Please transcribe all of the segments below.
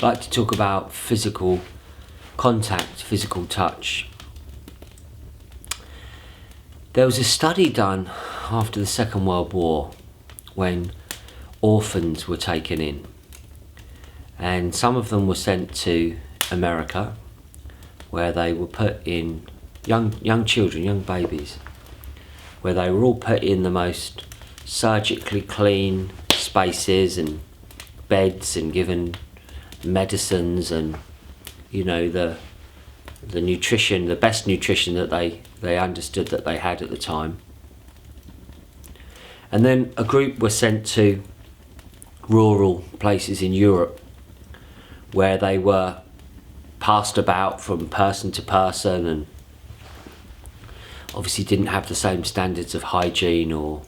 I'd like to talk about physical contact, physical touch. There was a study done after the Second World War when orphans were taken in, and some of them were sent to America, where they were put in young children, young babies, where they were all put in the most surgically clean spaces and beds and given medicines and, you know, the nutrition, the best nutrition that they understood that they had at the time. And then a group were sent to rural places in Europe where they were passed about from person to person and obviously didn't have the same standards of hygiene or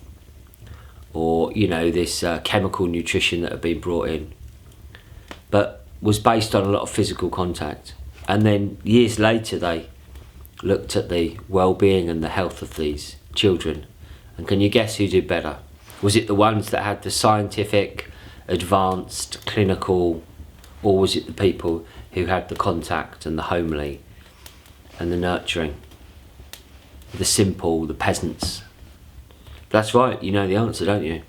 you know, this chemical nutrition that had been brought in, but was based on a lot of physical contact. And then years later they looked at the well-being and the health of these children, and can you guess who did better? Was it the ones that had the scientific, advanced, clinical, or was it the people who had the contact and the homely and the nurturing, the simple, the peasants? That's right, you know the answer, don't you?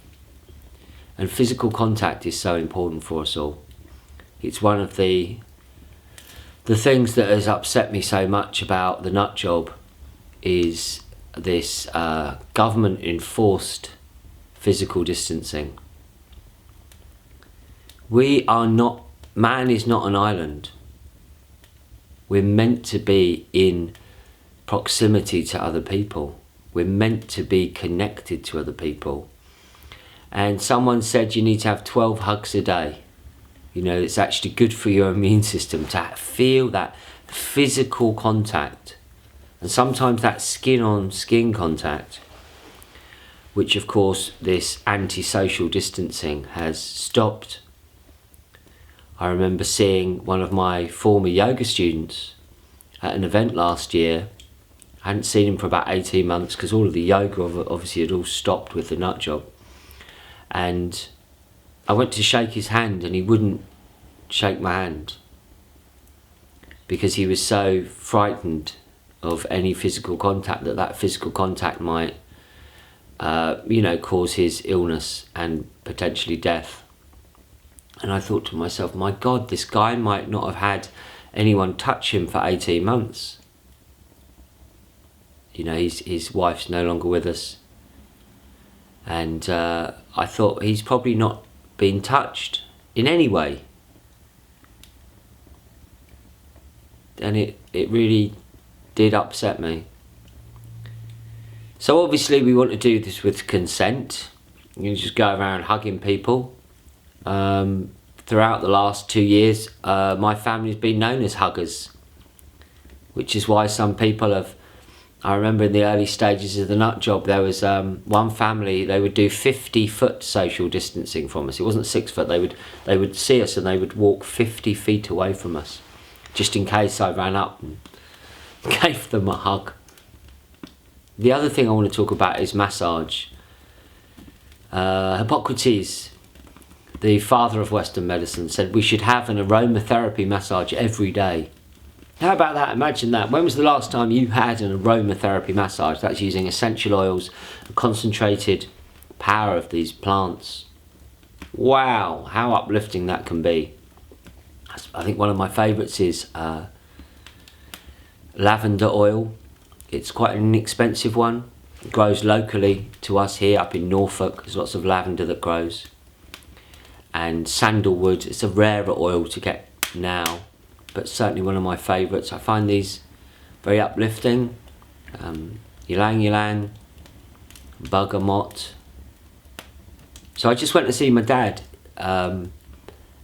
And physical contact is so important for us all. It's one of the things that has upset me so much about the nut job is this government enforced physical distancing. Man is not an island. We're meant to be in proximity to other people. We're meant to be connected to other people. And someone said you need to have 12 hugs a day. You know, it's actually good for your immune system to feel that physical contact. And sometimes that skin on skin contact, which of course this anti-social distancing has stopped. I remember seeing one of my former yoga students at an event last year. I hadn't seen him for about 18 months because all of the yoga obviously had all stopped with the nut job. And I went to shake his hand and he wouldn't shake my hand because he was so frightened of any physical contact, that physical contact might cause his illness and potentially death. And I thought to myself, my God, this guy might not have had anyone touch him for 18 months. You know, his wife's no longer with us. And I thought he's probably not been touched in any way. And it really did upset me. So obviously we want to do this with consent. You just go around hugging people. Throughout the last 2 years, my family's been known as huggers, which is why some people have. I remember in the early stages of the nut job, there was one family, they would do 50-foot social distancing from us. It wasn't 6 foot. They would see us and they would walk 50 feet away from us, just in case I ran up and gave them a hug. The other thing I want to talk about is massage. Hippocrates, the father of Western medicine, said we should have an aromatherapy massage every day. How about that? Imagine that. When was the last time you had an aromatherapy massage? That's using essential oils, the concentrated power of these plants. Wow, how uplifting that can be. I think one of my favourites is lavender oil. It's quite an inexpensive one. It grows locally to us here up in Norfolk. There's lots of lavender that grows. And sandalwood, it's a rarer oil to get now, but certainly one of my favourites. I find these very uplifting. Ylang ylang, bergamot. So I just went to see my dad, and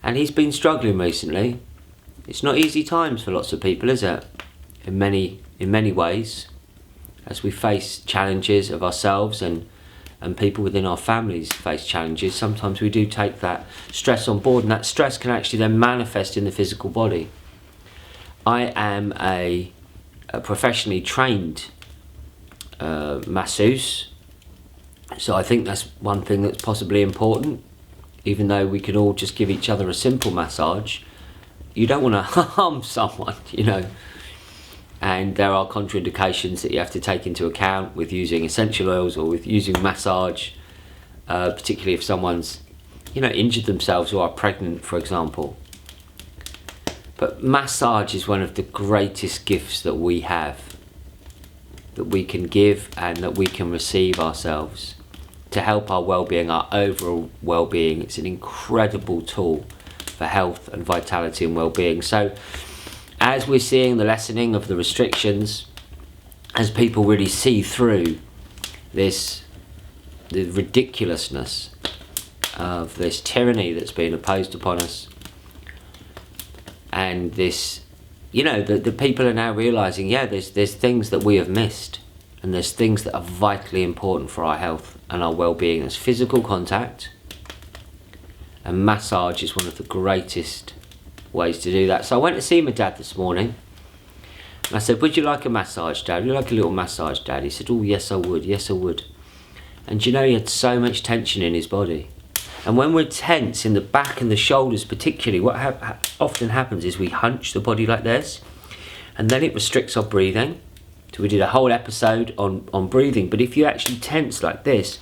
he's been struggling recently. It's not easy times for lots of people, is it? In many ways, as we face challenges of ourselves and people within our families face challenges, sometimes we do take that stress on board, and that stress can actually then manifest in the physical body. I am a professionally trained masseuse, so I think that's one thing that's possibly important. Even though we can all just give each other a simple massage, you don't want to harm someone, you know. And there are contraindications that you have to take into account with using essential oils or with using massage, particularly if someone's, you know, injured themselves or are pregnant, for example. But massage is one of the greatest gifts that we have, that we can give and that we can receive ourselves to help our well-being, our overall well-being. It's an incredible tool for health and vitality and well-being. So as we're seeing the lessening of the restrictions, as people really see through this, the ridiculousness of this tyranny that's been imposed upon us, and this, you know, the people are now realising, yeah, there's things that we have missed, and there's things that are vitally important for our health and our well-being. There's physical contact, and massage is one of the greatest ways to do that. So I went to see my dad this morning, and I said, would you like a massage, Dad? Would you like a little massage, Dad? He said, oh, yes I would, yes I would. And you know, he had so much tension in his body. And when we're tense in the back and the shoulders particularly, what often happens is we hunch the body like this, and then it restricts our breathing. So we did a whole episode on breathing, but if you actually tense like this,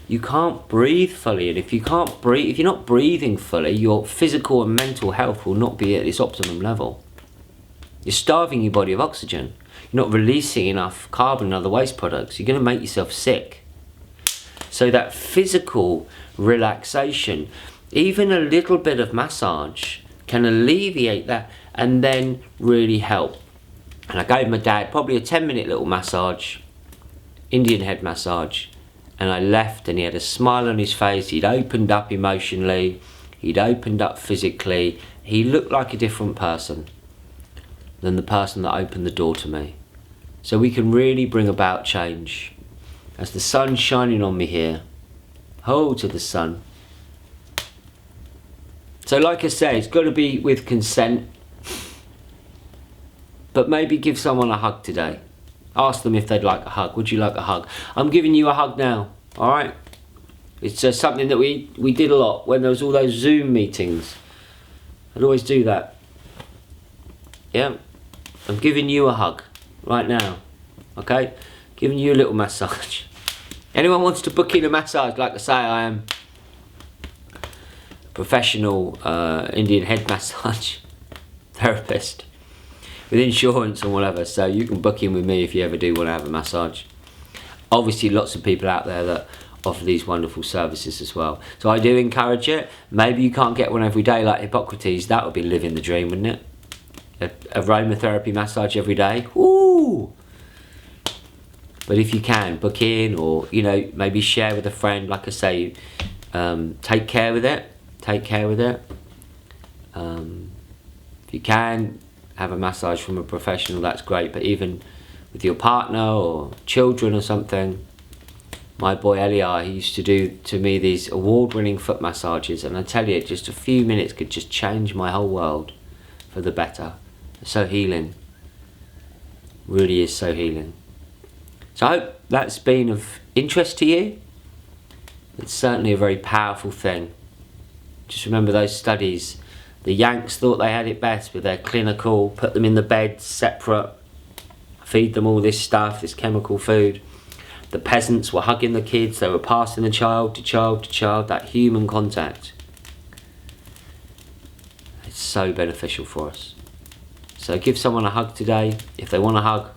you can't breathe fully, and if you're not breathing fully, your physical and mental health will not be at its optimum level. You're starving your body of oxygen. You're not releasing enough carbon and other waste products. You're going to make yourself sick. So that physical relaxation, even a little bit of massage, can alleviate that and then really help. And I gave my dad probably a 10-minute little massage, Indian head massage, and I left and he had a smile on his face. He'd opened up emotionally, he'd opened up physically. He looked like a different person than the person that opened the door to me. So we can really bring about change. As the sun's shining on me here, hold to the sun. So like I say, it's got to be with consent, but maybe give someone a hug today. Ask them if they'd like a hug. Would you like a hug? I'm giving you a hug now, all right? It's something that we did a lot when there was all those Zoom meetings. I'd always do that. Yeah, I'm giving you a hug right now, okay? Giving you a little massage. Anyone wants to book in a massage, like I say, I am a professional Indian head massage therapist with insurance and whatever, so you can book in with me if you ever do want to have a massage. Obviously lots of people out there that offer these wonderful services as well, so I do encourage it. Maybe you can't get one every day like Hippocrates. That would be living the dream, wouldn't it? Aromatherapy massage every day, woo! But if you can, book in, or, you know, maybe share with a friend. Like I say, take care with it. Take care with it. If you can have a massage from a professional, that's great. But even with your partner or children or something, my boy Eliar, he used to do to me these award-winning foot massages, and I tell you, just a few minutes could just change my whole world for the better. It's so healing. Really is so healing. So I hope that's been of interest to you. It's certainly a very powerful thing. Just remember those studies. The Yanks thought they had it best with their clinical, put them in the bed separate, feed them all this stuff, this chemical food. The peasants were hugging the kids, they were passing the child to child to child, that human contact. It's so beneficial for us. So give someone a hug today. If they want a hug,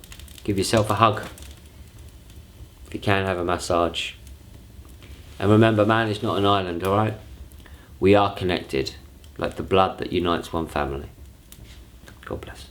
give yourself a hug. If you can, have a massage. And remember, man is not an island, alright? We are connected, like the blood that unites one family. God bless.